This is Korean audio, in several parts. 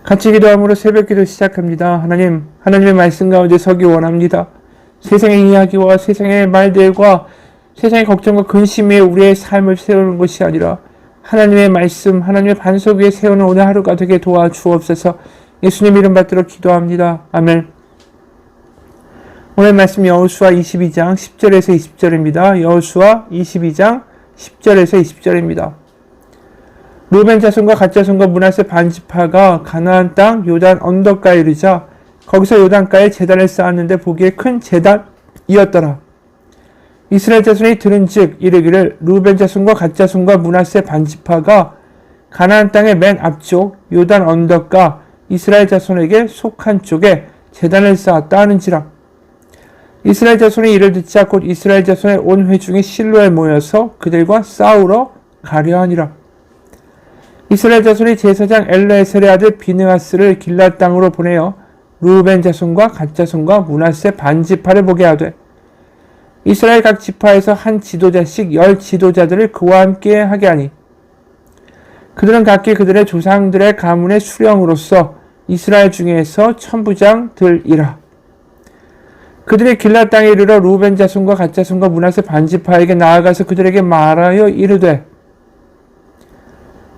같이 기도함으로 새벽기도 시작합니다. 하나님, 하나님의 말씀 가운데 서기 원합니다. 세상의 이야기와 세상의 말들과 세상의 걱정과 근심 위에 우리의 삶을 세우는 것이 아니라 하나님의 말씀, 하나님의 반석 위에 세우는 오늘 하루가 되게 도와주옵소서. 예수님 이름 받들어 기도합니다. 아멘. 오늘 말씀 여호수아 22장 10절에서 20절입니다. 여호수아 22장 10절에서 20절입니다. 루벤 자손과 갓 자손과 므낫세 반지파가 가나안 땅 요단 언덕가에 이르자 거기서 요단가에 제단을 쌓았는데 보기에 큰 제단이었더라. 이스라엘 자손이 들은즉 이르기를 루벤 자손과 갓 자손과 므낫세 반지파가 가나안 땅의 맨 앞쪽 요단 언덕가 이스라엘 자손에게 속한 쪽에 제단을 쌓았다 하는지라. 이스라엘 자손이 이를 듣자 곧 이스라엘 자손의 온 회중이 실로에 모여서 그들과 싸우러 가려 하니라. 이스라엘 자손이 제사장 엘르에셀의 아들 비느하스를 길랏 땅으로 보내어 루벤 자손과 갓 자손과 므낫세 반지파를 보게 하되 이스라엘 각 지파에서 한 지도자씩 10 지도자들을 그와 함께 하게 하니 그들은 각기 그들의 조상들의 가문의 수령으로서 이스라엘 중에서 천부장들이라. 그들이 길랏 땅에 이르러 루벤 자손과 갓 자손과 므낫세 반지파에게 나아가서 그들에게 말하여 이르되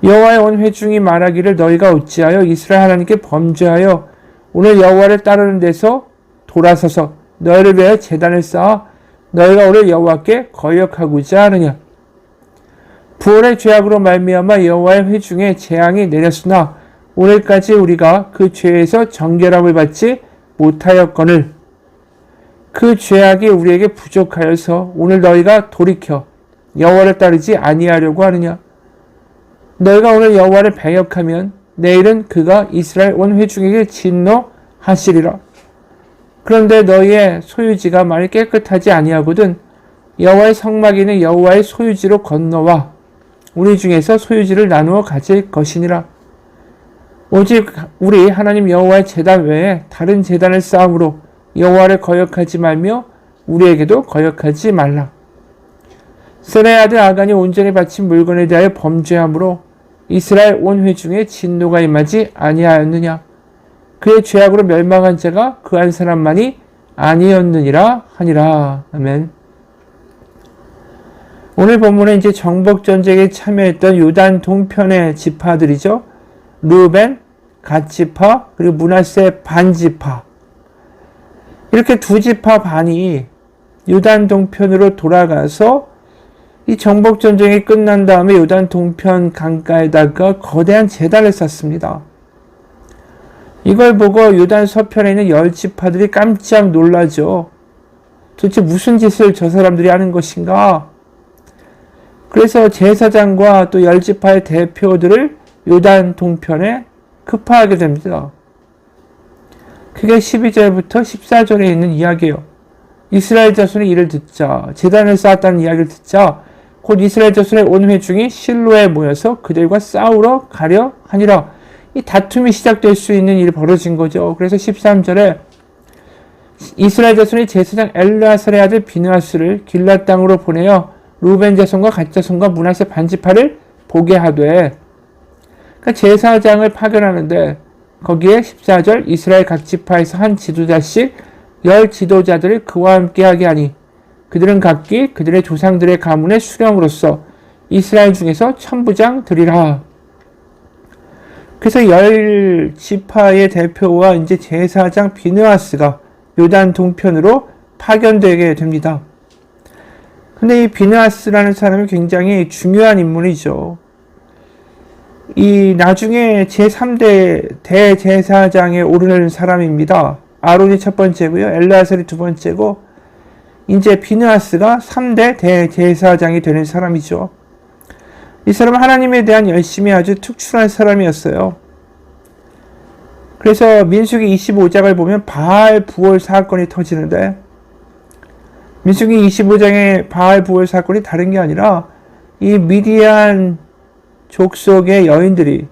여호와의 온 회중이 말하기를 너희가 어찌하여 이스라엘 하나님께 범죄하여 오늘 여호와를 따르는 데서 돌아서서 너희를 위하여 제단을 쌓아 너희가 오늘 여호와께 거역하고자 하느냐. 부올의 죄악으로 말미암아 여호와의 회중에 재앙이 내렸으나 오늘까지 우리가 그 죄에서 정결함을 받지 못하였거늘 그 죄악이 우리에게 부족하여서 오늘 너희가 돌이켜 여호와를 따르지 아니하려고 하느냐. 너희가 오늘 여호와를 배역하면 내일은 그가 이스라엘 온 회중에게 진노하시리라. 그런데 너희의 소유지가 만일 깨끗하지 아니하거든 여호와의 성막이는 여호와의 소유지로 건너와 우리 중에서 소유지를 나누어 가질 것이니라. 오직 우리 하나님 여호와의 제단 외에 다른 제단을 쌓음으로 여호와를 거역하지 말며 우리에게도 거역하지 말라. 세레의 아들 아간이 온전히 바친 물건에 대하여 범죄함으로 이스라엘 온 회중에 진노가 임하지 아니하였느냐. 그의 죄악으로 멸망한 자가 그 한 사람만이 아니었느니라 하니라. 아멘. 오늘 본문은 이제 정복전쟁에 참여했던 요단 동편의 지파들이죠. 루벤, 갓 지파, 그리고 므낫세 반지파. 이렇게 두 지파 반이 요단 동편으로 돌아가서 이 정복전쟁이 끝난 다음에 요단 동편 강가에다가 거대한 제단을 쌓습니다. 이걸 보고 요단 서편에 있는 10지파들이 깜짝 놀라죠. 도대체 무슨 짓을 저 사람들이 하는 것인가? 그래서 제사장과 또 10지파의 대표들을 요단 동편에 급파하게 됩니다. 그게 12절부터 14절에 있는 이야기예요. 이스라엘 자손이 이를 듣자, 제단을 쌓았다는 이야기를 듣자 곧 이스라엘 자손의 온 회중이 실로에 모여서 그들과 싸우러 가려 하니라. 이 다툼이 시작될 수 있는 일이 벌어진 거죠. 그래서 13절에 이스라엘 자손이 제사장 엘르아살의 아들 비느하스를 길랏 땅으로 보내어 루벤 자손과 갓 자손과 므낫세 반지파를 보게 하되, 그러니까 제사장을 파견하는데 거기에 14절 이스라엘 각 지파에서 한 지도자씩 10 지도자들을 그와 함께 하게 하니 그들은 각기 그들의 조상들의 가문의 수령으로서 이스라엘 중에서 천부장들이라. 그래서 10 지파의 대표와 이제 제사장 비느하스가 요단 동편으로 파견되게 됩니다. 근데 이 비느하스라는 사람이 굉장히 중요한 인물이죠. 이 나중에 제3대 대제사장에 오르는 사람입니다. 아론이 첫 번째고요. 엘르아살이 두 번째고 이제 비느하스가 3대 대제사장이 되는 사람이죠. 이 사람은 하나님에 대한 열심이 아주 특출한 사람이었어요. 그래서 민수기 25장을 보면 바알 부올 사건이 터지는데 민수기 25장의 바알 부올 사건이 다른 게 아니라 이 미디안 족속의 여인들이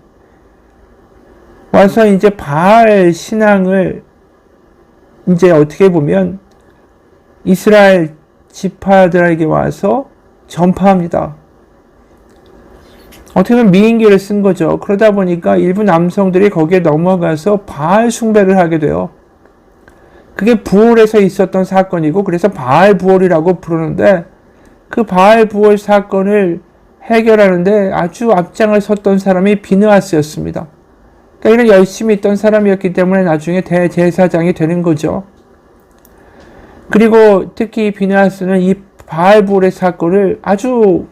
와서 이제 바알 신앙을 이제 어떻게 보면 이스라엘 지파들에게 와서 전파합니다. 어떻게 보면 미인계를 쓴 거죠. 그러다 보니까 일부 남성들이 거기에 넘어가서 바알 숭배를 하게 돼요. 그게 부올에서 있었던 사건이고, 그래서 바알 부올이라고 부르는데, 그 바알 부올 사건을 해결하는데 아주 앞장을 섰던 사람이 비느하스였습니다. 그러니까 이런 열심히 있던 사람이었기 때문에 나중에 대제사장이 되는 거죠. 그리고 특히 비느하스는 이 바알 부올의 사건을 아주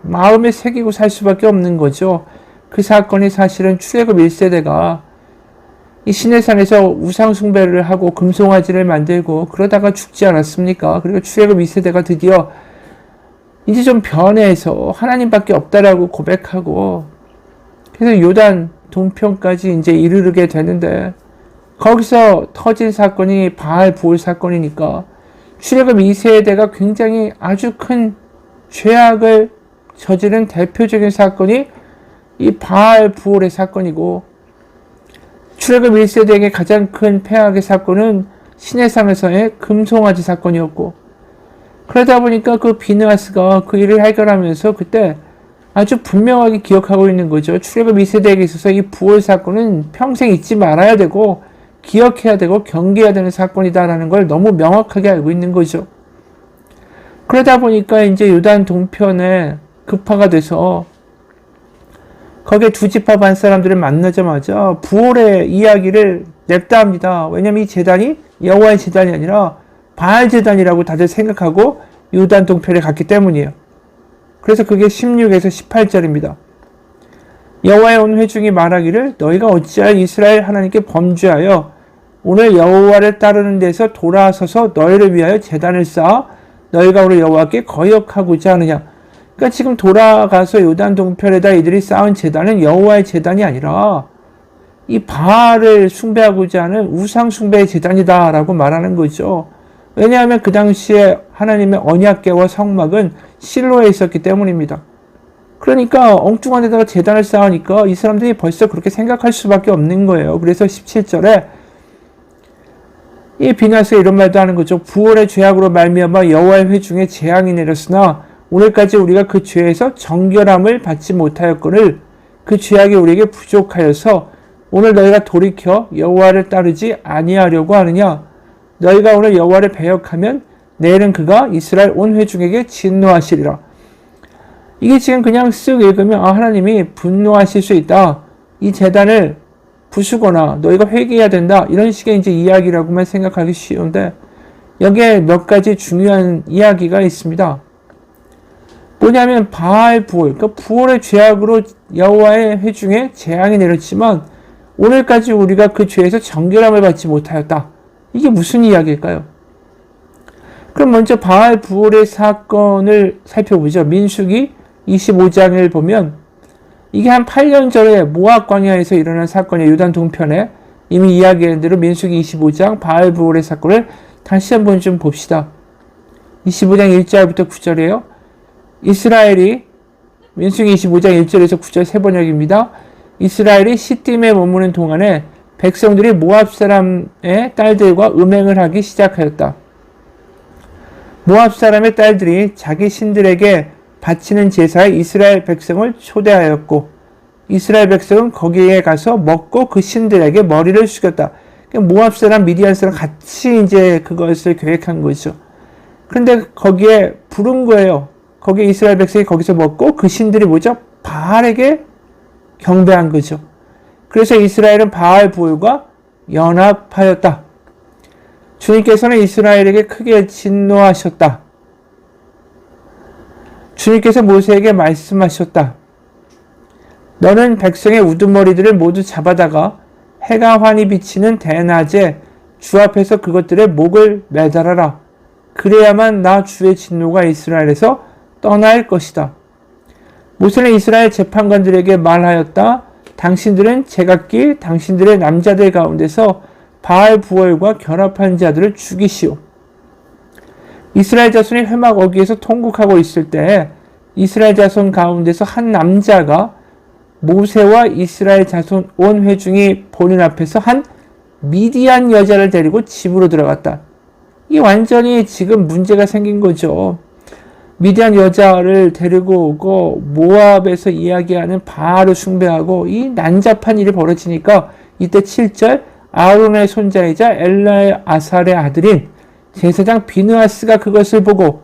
마음에 새기고 살 수밖에 없는 거죠. 그 사건이 사실은 출애굽 1세대가 이 시내산에서 우상 숭배를 하고 금송아지를 만들고 그러다가 죽지 않았습니까? 그리고 출애굽 2세대가 드디어 이제 좀 변해서 하나님밖에 없다라고 고백하고, 그래서 요단 동편까지 이제 이르게 되는데, 거기서 터진 사건이 바알 부올 사건이니까 출애굽 2세대가 굉장히 아주 큰 죄악을 저지른 대표적인 사건이 이 바알 부올의 사건이고, 출애굽 1세대에게 가장 큰 폐악의 사건은 시내산에서의 금송아지 사건이었고, 그러다 보니까 그 비느하스가 그 일을 해결하면서 그때 아주 분명하게 기억하고 있는 거죠. 출애굽 2세대에게 있어서 이 부올 사건은 평생 잊지 말아야 되고 기억해야 되고 경계해야 되는 사건이다라는 걸 너무 명확하게 알고 있는 거죠. 그러다 보니까 이제 요단 동편에 급파가 돼서 거기에 두 지파 반 사람들을 만나자마자 부올의 이야기를 냅다 합니다. 왜냐면 이 제단이 여호와의 제단이 아니라 바알 제단이라고 다들 생각하고 요단 동편에 갔기 때문이에요. 그래서 그게 16에서 18절입니다. 여호와의 온 회중이 말하기를 너희가 어찌하여 이스라엘 하나님께 범죄하여 오늘 여호와를 따르는 데서 돌아서서 너희를 위하여 제단을 쌓아 너희가 오늘 여호와께 거역하고자 하느냐. 그러니까 지금 돌아가서 요단 동편에다 이들이 쌓은 제단은 여호와의 제단이 아니라 이 바알을 숭배하고자 하는 우상 숭배의 제단이다라고 말하는 거죠. 왜냐하면 그 당시에 하나님의 언약궤와 성막은 실로에 있었기 때문입니다. 그러니까 엉뚱한 데다가 제단을 쌓으니까 이 사람들이 벌써 그렇게 생각할 수밖에 없는 거예요. 그래서 17절에 이 비느하스가 이런 말도 하는 거죠. 부올의 죄악으로 말미암아 여호와의 회중에 재앙이 내렸으나 오늘까지 우리가 그 죄에서 정결함을 받지 못하였거늘 그 죄악이 우리에게 부족하여서 오늘 너희가 돌이켜 여호와를 따르지 아니하려고 하느냐. 너희가 오늘 여호와를 배역하면 내일은 그가 이스라엘 온 회중에게 진노하시리라. 이게 지금 그냥 쓱 읽으면 하나님이 분노하실 수 있다. 이 제단을 부수거나 너희가 회개해야 된다. 이런 식의 이제 이야기라고만 생각하기 쉬운데 여기에 몇 가지 중요한 이야기가 있습니다. 뭐냐면 바알 부올, 그러니까 부올의 죄악으로 여호와의 회중에 재앙이 내렸지만 오늘까지 우리가 그 죄에서 정결함을 받지 못하였다. 이게 무슨 이야기일까요? 그럼 먼저 바알 부올의 사건을 살펴보죠. 민수기 25장을 보면 이게 한 8년 전에 모압 광야에서 일어난 사건이에요. 요단 동편에 이미 이야기한 대로 민수기 25장 바알 부올의 사건을 다시 한번 좀 봅시다. 25장 1절부터 9절이에요. 이스라엘이 민수기 25장 1절에서 9절 세 번역입니다. 이스라엘이 시딤에 머무는 동안에 백성들이 모압 사람의 딸들과 음행을 하기 시작하였다. 모압 사람의 딸들이 자기 신들에게 바치는 제사에 이스라엘 백성을 초대하였고 이스라엘 백성은 거기에 가서 먹고 그 신들에게 머리를 숙였다. 모압 사람, 미디안 사람 같이 이제 그것을 계획한 거죠. 그런데 거기에 부른 거예요. 거기에 이스라엘 백성이 거기서 먹고 그 신들이 뭐죠? 바알에게 경배한 거죠. 그래서 이스라엘은 바알 부올과 연합하였다. 주님께서는 이스라엘에게 크게 진노하셨다. 주님께서 모세에게 말씀하셨다. 너는 백성의 우두머리들을 모두 잡아다가 해가 환히 비치는 대낮에 주 앞에서 그것들의 목을 매달아라. 그래야만 나 주의 진노가 이스라엘에서 떠날 것이다. 모세는 이스라엘 재판관들에게 말하였다. 당신들은 제각기 당신들의 남자들 가운데서 바알 부올과 결합한 자들을 죽이시오. 이스라엘 자손이 회막 어귀에서 통곡하고 있을 때 이스라엘 자손 가운데서 한 남자가 모세와 이스라엘 자손 온 회중이 보는 앞에서 한 미디안 여자를 데리고 집으로 들어갔다. 이 완전히 지금 문제가 생긴 거죠. 미디안 여자를 데리고 오고 모압에서 이야기하는 바알을 숭배하고 이 난잡한 일이 벌어지니까 이때 7절 아론의 손자이자 엘라아살의 아들인 제사장 비느하스가 그것을 보고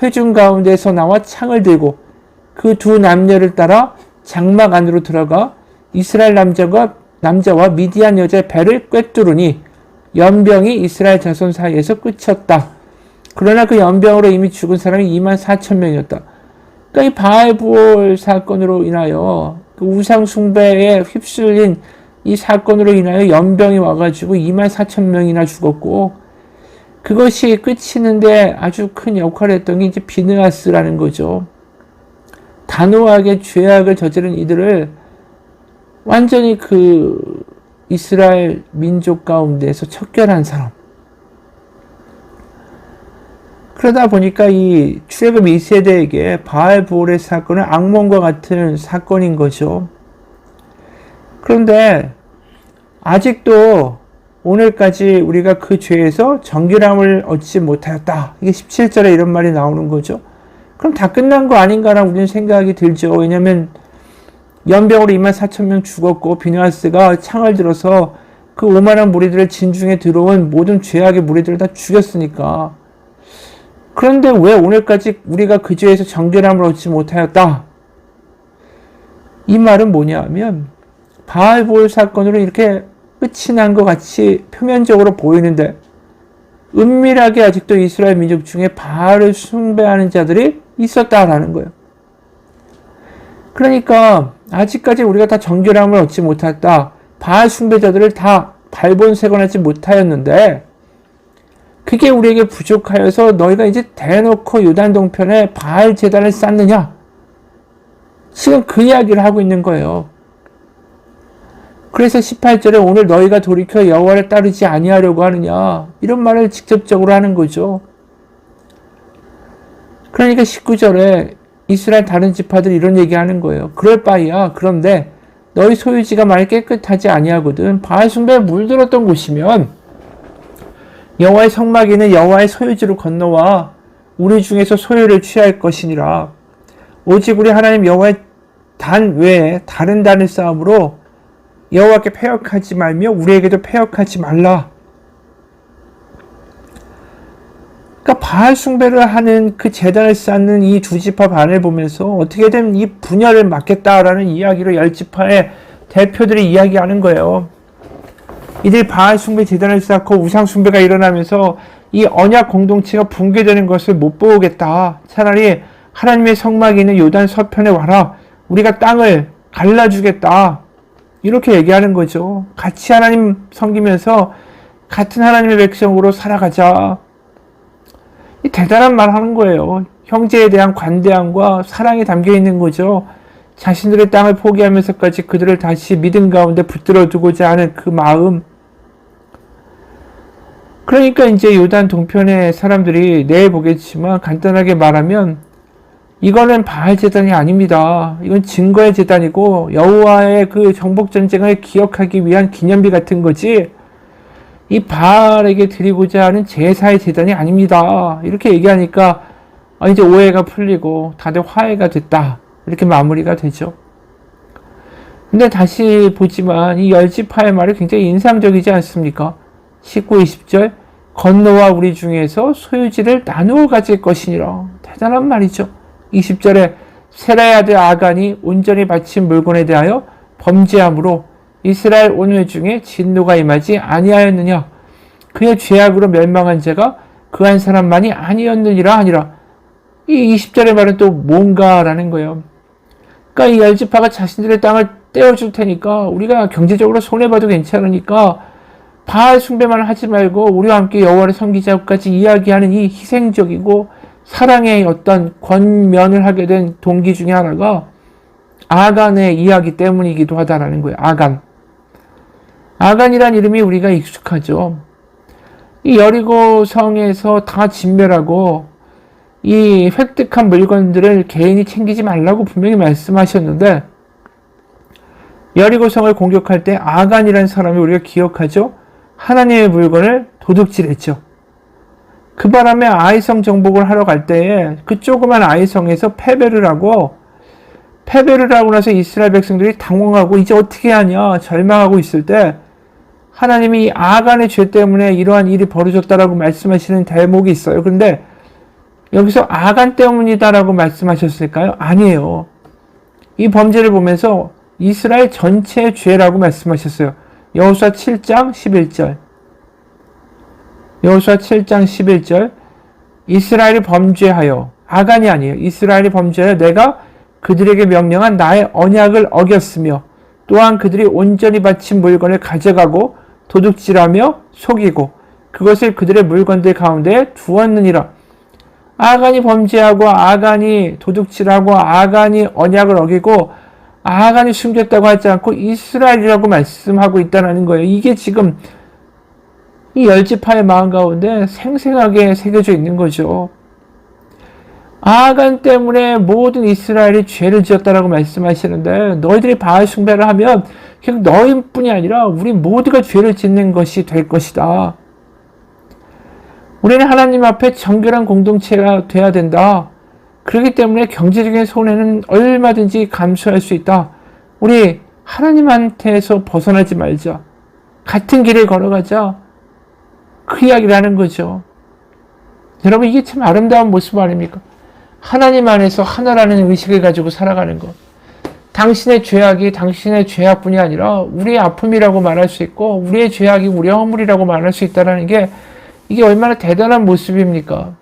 회중 가운데서 나와 창을 들고 그 두 남녀를 따라 장막 안으로 들어가 이스라엘 남자와 미디안 여자의 배를 꿰뚫으니 연병이 이스라엘 자손 사이에서 끝이었다. 그러나 그 연병으로 이미 죽은 사람이 24,000명이었다. 그러니까 이 바알부올 사건으로 인하여 그 우상 숭배에 휩쓸린 이 사건으로 인하여 연병이 와가지고 24,000명이나 죽었고, 그것이 끝이는데 아주 큰 역할을 했던 게 이제 비느하스라는 거죠. 단호하게 죄악을 저지른 이들을 완전히 그 이스라엘 민족 가운데서 척결한 사람. 그러다 보니까 이 출애굽 2세대에게 바알부올의 사건은 악몽과 같은 사건인 거죠. 그런데 아직도 오늘까지 우리가 그 죄에서 정결함을 얻지 못하였다. 이게 17절에 이런 말이 나오는 거죠. 그럼 다 끝난 거 아닌가라고 우리는 생각이 들죠. 왜냐하면 연병으로 24,000명 죽었고 비느하스가 창을 들어서 그 오만한 무리들의 진중에 들어온 모든 죄악의 무리들을 다 죽였으니까. 그런데 왜 오늘까지 우리가 그 죄에서 정결함을 얻지 못하였다? 이 말은 뭐냐 하면 바알부올 사건으로 이렇게 끝이 난 것 같이 표면적으로 보이는데 은밀하게 아직도 이스라엘 민족 중에 바알을 숭배하는 자들이 있었다라는 거예요. 그러니까 아직까지 우리가 다 정결함을 얻지 못했다. 바알 숭배자들을 다 발본색원하지 못하였는데 그게 우리에게 부족하여서 너희가 이제 대놓고 요단 동편에 바알 제단을 쌓느냐? 지금 그 이야기를 하고 있는 거예요. 그래서 18절에 오늘 너희가 돌이켜 여호와를 따르지 아니하려고 하느냐? 이런 말을 직접적으로 하는 거죠. 그러니까 19절에 이스라엘 다른 지파들이 이런 얘기하는 거예요. 그럴 바에야. 그런데 너희 소유지가 만약 깨끗하지 아니하거든 바알 숭배에 물들었던 곳이면 여호와의 성막에는 여호와의 소유지로 건너와 우리 중에서 소유를 취할 것이니라. 오직 우리 하나님 여호와의 단 외에 다른 단을 쌓음으로 여호와께 패역하지 말며 우리에게도 패역하지 말라. 그러니까 바알 숭배를 하는 그 제단을 쌓는 이 두 지파 반을 보면서 어떻게든 이 분열을 막겠다라는 이야기로 열 지파의 대표들이 이야기하는 거예요. 이들 바알 숭배 제단을 쌓고 우상 숭배가 일어나면서 이 언약 공동체가 붕괴되는 것을 못 보겠다. 차라리 하나님의 성막이 있는 요단 서편에 와라. 우리가 땅을 갈라주겠다. 이렇게 얘기하는 거죠. 같이 하나님 섬기면서 같은 하나님의 백성으로 살아가자. 이 대단한 말 하는 거예요. 형제에 대한 관대함과 사랑이 담겨 있는 거죠. 자신들의 땅을 포기하면서까지 그들을 다시 믿음 가운데 붙들어 두고자 하는 그 마음. 그러니까 이제 요단 동편의 사람들이 내일 보겠지만 간단하게 말하면 이거는 바알 제단이 아닙니다. 이건 증거의 제단이고 여호와의 그 정복 전쟁을 기억하기 위한 기념비 같은 거지 이 바알에게 드리고자 하는 제사의 제단이 아닙니다. 이렇게 얘기하니까 이제 오해가 풀리고 다들 화해가 됐다. 이렇게 마무리가 되죠. 근데 다시 보지만 이 열지파의 말이 굉장히 인상적이지 않습니까? 19, 20절 건너와 우리 중에서 소유지를 나누어 가질 것이니라. 대단한 말이죠. 20절에 세라의 아들 아간이 온전히 바친 물건에 대하여 범죄함으로 이스라엘 온 회 중에 진노가 임하지 아니하였느냐. 그의 죄악으로 멸망한 자가 그 한 사람만이 아니었느니라 하니라. 이 20절의 말은 또 뭔가라는 거예요. 그러니까 이 열지파가 자신들의 땅을 떼어줄 테니까 우리가 경제적으로 손해봐도 괜찮으니까 바알 숭배만 하지 말고 우리와 함께 여호와를 섬기자고까지 이야기하는 이 희생적이고 사랑의 어떤 권면을 하게 된 동기 중에 하나가 아간의 이야기 때문이기도 하다라는 거예요. 아간이란 이름이 우리가 익숙하죠. 이 여리고 성에서 다 진멸하고 이 획득한 물건들을 개인이 챙기지 말라고 분명히 말씀하셨는데 여리고 성을 공격할 때 아간이라는 사람이 우리가 기억하죠. 하나님의 물건을 도둑질했죠. 그 바람에 아이성 정복을 하러 갈 때에 그 조그만 아이성에서 패배를 하고 나서 이스라엘 백성들이 당황하고 이제 어떻게 하냐 절망하고 있을 때 하나님이 아간의 죄 때문에 이러한 일이 벌어졌다라고 말씀하시는 대목이 있어요. 그런데 여기서 아간 때문이다라고 말씀하셨을까요? 아니에요. 이 범죄를 보면서 이스라엘 전체의 죄라고 말씀하셨어요. 여호수아 7장 11절. 여호수아 7장 11절. 이스라엘이 범죄하여, 아간이 아니에요. 이스라엘이 범죄하여 내가 그들에게 명령한 나의 언약을 어겼으며 또한 그들이 온전히 바친 물건을 가져가고 도둑질하며 속이고 그것을 그들의 물건들 가운데 두었느니라. 아간이 범죄하고 아간이 도둑질하고 아간이 언약을 어기고 아간이 숨겼다고 하지 않고 이스라엘이라고 말씀하고 있다는 거예요. 이게 지금 이 열지파의 마음 가운데 생생하게 새겨져 있는 거죠. 아간 때문에 모든 이스라엘이 죄를 지었다라고 말씀하시는데 너희들이 바알 숭배를 하면 그냥 너희뿐이 아니라 우리 모두가 죄를 짓는 것이 될 것이다. 우리는 하나님 앞에 정결한 공동체가 돼야 된다. 그렇기 때문에 경제적인 손해는 얼마든지 감수할 수 있다. 우리 하나님한테서 벗어나지 말자. 같은 길을 걸어가자. 그 이야기를 하는 거죠. 여러분 이게 참 아름다운 모습 아닙니까? 하나님 안에서 하나라는 의식을 가지고 살아가는 것. 당신의 죄악이 당신의 죄악뿐이 아니라 우리의 아픔이라고 말할 수 있고 우리의 죄악이 우리의 허물이라고 말할 수 있다는 게 이게 얼마나 대단한 모습입니까?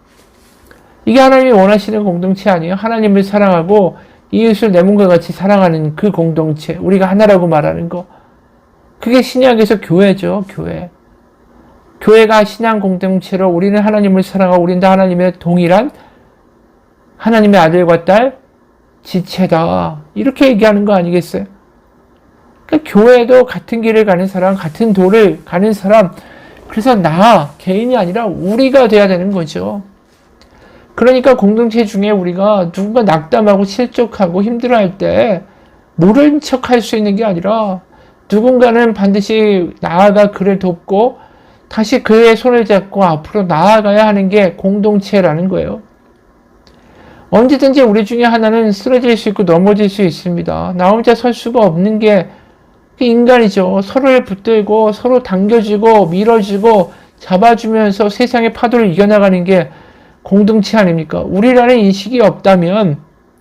이게 하나님이 원하시는 공동체 아니에요? 하나님을 사랑하고 이웃을 내 몸과 같이 사랑하는 그 공동체, 우리가 하나라고 말하는 거. 그게 신약에서 교회죠, 교회. 교회가 신앙 공동체로 우리는 하나님을 사랑하고 우리는 다 하나님의 동일한 하나님의 아들과 딸 지체다. 이렇게 얘기하는 거 아니겠어요? 그러니까 교회도 같은 길을 가는 사람, 같은 도를 가는 사람, 그래서 나, 개인이 아니라 우리가 돼야 되는 거죠. 그러니까 공동체 중에 우리가 누군가 낙담하고 실족하고 힘들어할 때 모른 척 할 수 있는 게 아니라 누군가는 반드시 나아가 그를 돕고 다시 그의 손을 잡고 앞으로 나아가야 하는 게 공동체라는 거예요. 언제든지 우리 중에 하나는 쓰러질 수 있고 넘어질 수 있습니다. 나 혼자 설 수가 없는 게 인간이죠. 서로를 붙들고 서로 당겨주고 밀어주고 잡아주면서 세상의 파도를 이겨나가는 게 공동체 아닙니까? 우리라는 인식이 없다면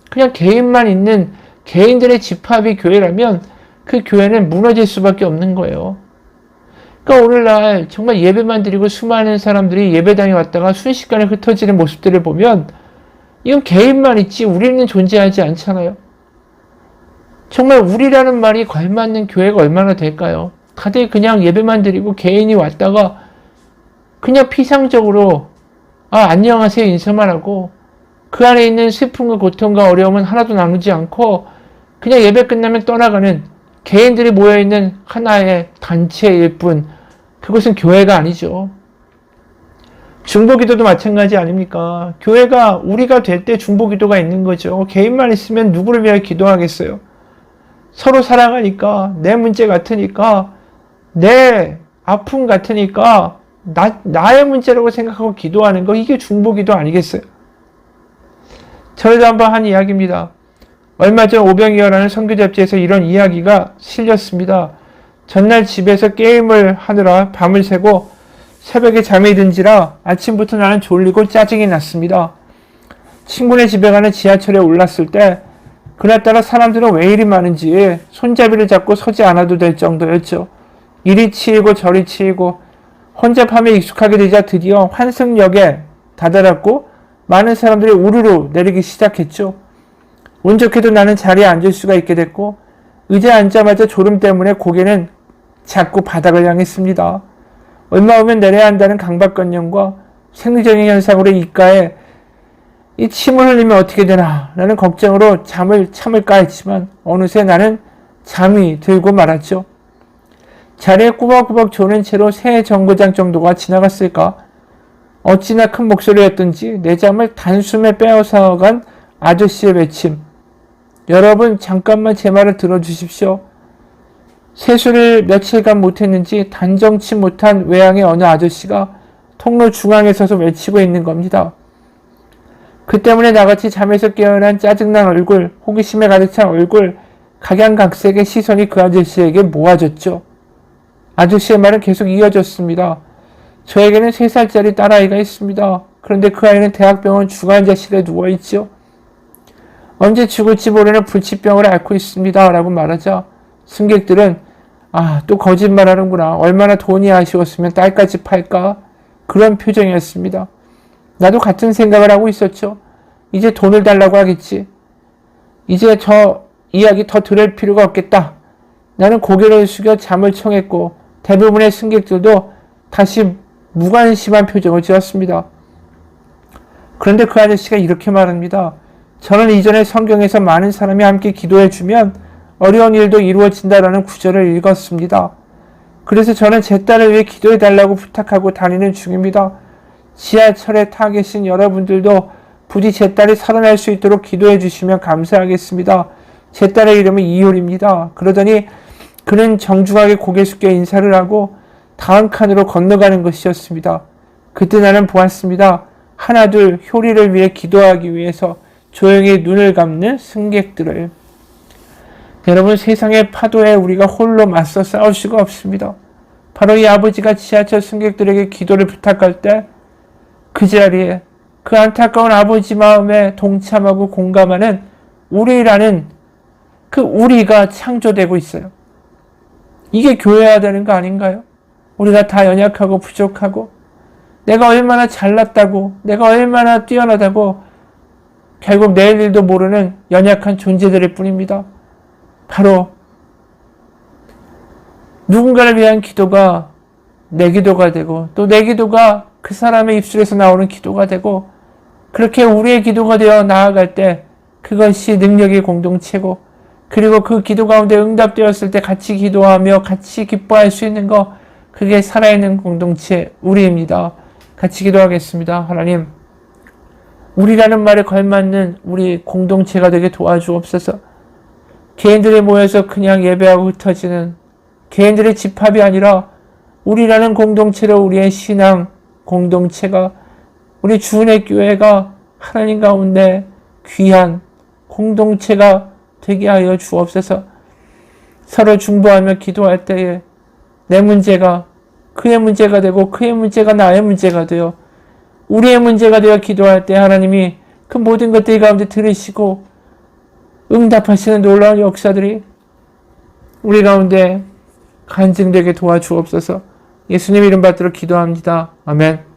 그냥 개인만 있는 개인들의 집합이 교회라면 그 교회는 무너질 수밖에 없는 거예요. 그러니까 오늘날 정말 예배만 드리고 수많은 사람들이 예배당에 왔다가 순식간에 흩어지는 모습들을 보면 이건 개인만 있지 우리는 존재하지 않잖아요. 정말 우리라는 말이 걸맞는 교회가 얼마나 될까요? 다들 그냥 예배만 드리고 개인이 왔다가 그냥 피상적으로 안녕하세요 인사만 하고 그 안에 있는 슬픔과 고통과 어려움은 하나도 나누지 않고 그냥 예배 끝나면 떠나가는 개인들이 모여있는 하나의 단체일 뿐, 그것은 교회가 아니죠. 중보기도도 마찬가지 아닙니까? 교회가 우리가 될 때 중보기도가 있는 거죠. 개인만 있으면 누구를 위하여 기도하겠어요? 서로 사랑하니까, 내 문제 같으니까, 내 아픔 같으니까 나의 문제라고 생각하고 기도하는 거, 이게 중보기도 아니겠어요? 저희도 한번 한 이야기입니다. 얼마 전 오병이어라는 선교 잡지에서 이런 이야기가 실렸습니다. 전날 집에서 게임을 하느라 밤을 새고 새벽에 잠이 든지라 아침부터 나는 졸리고 짜증이 났습니다. 친구네 집에 가는 지하철에 올랐을 때 그날따라 사람들은 왜 이리 많은지 손잡이를 잡고 서지 않아도 될 정도였죠. 이리 치이고 저리 치이고 혼자 밤에 익숙하게 되자 드디어 환승역에 다다랐고 많은 사람들이 우르르 내리기 시작했죠. 운 좋게도 나는 자리에 앉을 수가 있게 됐고 의자에 앉자마자 졸음 때문에 고개는 자꾸 바닥을 향했습니다. 얼마 후면 내려야 한다는 강박관념과 생리적인 현상으로 입가에 이 침을 흘리면 어떻게 되나 라는 걱정으로 잠을 참을까 했지만 어느새 나는 잠이 들고 말았죠. 자리에 꾸벅꾸벅 조는 채로 새 정거장 정도가 지나갔을까? 어찌나 큰 목소리였던지 내 잠을 단숨에 빼앗아간 아저씨의 외침. 여러분 잠깐만 제 말을 들어주십시오. 세수를 며칠간 못했는지 단정치 못한 외양의 어느 아저씨가 통로 중앙에 서서 외치고 있는 겁니다. 그 때문에 나같이 잠에서 깨어난 짜증난 얼굴, 호기심에 가득 찬 얼굴, 각양각색의 시선이 그 아저씨에게 모아졌죠. 아저씨의 말은 계속 이어졌습니다. 저에게는 3살짜리 딸아이가 있습니다. 그런데 그 아이는 대학병원 중환자실에 누워있죠. 언제 죽을지 모르는 불치병을 앓고 있습니다. 라고 말하자 승객들은 또 거짓말하는구나. 얼마나 돈이 아쉬웠으면 딸까지 팔까? 그런 표정이었습니다. 나도 같은 생각을 하고 있었죠. 이제 돈을 달라고 하겠지. 이제 저 이야기 더 들을 필요가 없겠다. 나는 고개를 숙여 잠을 청했고 대부분의 승객들도 다시 무관심한 표정을 지었습니다. 그런데 그 아저씨가 이렇게 말합니다. 저는 이전에 성경에서 많은 사람이 함께 기도해주면 어려운 일도 이루어진다라는 구절을 읽었습니다. 그래서 저는 제 딸을 위해 기도해달라고 부탁하고 다니는 중입니다. 지하철에 타 계신 여러분들도 부디 제 딸이 살아날 수 있도록 기도해 주시면 감사하겠습니다. 제 딸의 이름은 이효리입니다. 그러더니 그는 정중하게 고개 숙여 인사를 하고 다음 칸으로 건너가는 것이었습니다. 그때 나는 보았습니다. 하나둘 효리를 위해 기도하기 위해서 조용히 눈을 감는 승객들을. 여러분, 세상의 파도에 우리가 홀로 맞서 싸울 수가 없습니다. 바로 이 아버지가 지하철 승객들에게 기도를 부탁할 때 그 자리에 그 안타까운 아버지 마음에 동참하고 공감하는 우리라는 그 우리가 창조되고 있어요. 이게 교회여야 되는 거 아닌가요? 우리가 다 연약하고 부족하고 내가 얼마나 잘났다고 내가 얼마나 뛰어나다고 결국 내일 일도 모르는 연약한 존재들일 뿐입니다. 바로 누군가를 위한 기도가 내 기도가 되고 또 내 기도가 그 사람의 입술에서 나오는 기도가 되고 그렇게 우리의 기도가 되어 나아갈 때 그것이 능력의 공동체고 그리고 그 기도 가운데 응답되었을 때 같이 기도하며 같이 기뻐할 수 있는 거 그게 살아있는 공동체 우리입니다. 같이 기도하겠습니다. 하나님, 우리라는 말에 걸맞는 우리 공동체가 되게 도와주옵소서. 개인들이 모여서 그냥 예배하고 흩어지는 개인들의 집합이 아니라 우리라는 공동체로 우리의 신앙 공동체가 우리 주은혜 교회가 하나님 가운데 귀한 공동체가 되게 하여 주옵소서. 서로 중보하며 기도할 때에 내 문제가 그의 문제가 되고 그의 문제가 나의 문제가 되어 우리의 문제가 되어 기도할 때 하나님이 그 모든 것들 가운데 들으시고 응답하시는 놀라운 역사들이 우리 가운데 간증되게 도와주옵소서. 예수님 이름 받들어 기도합니다. 아멘.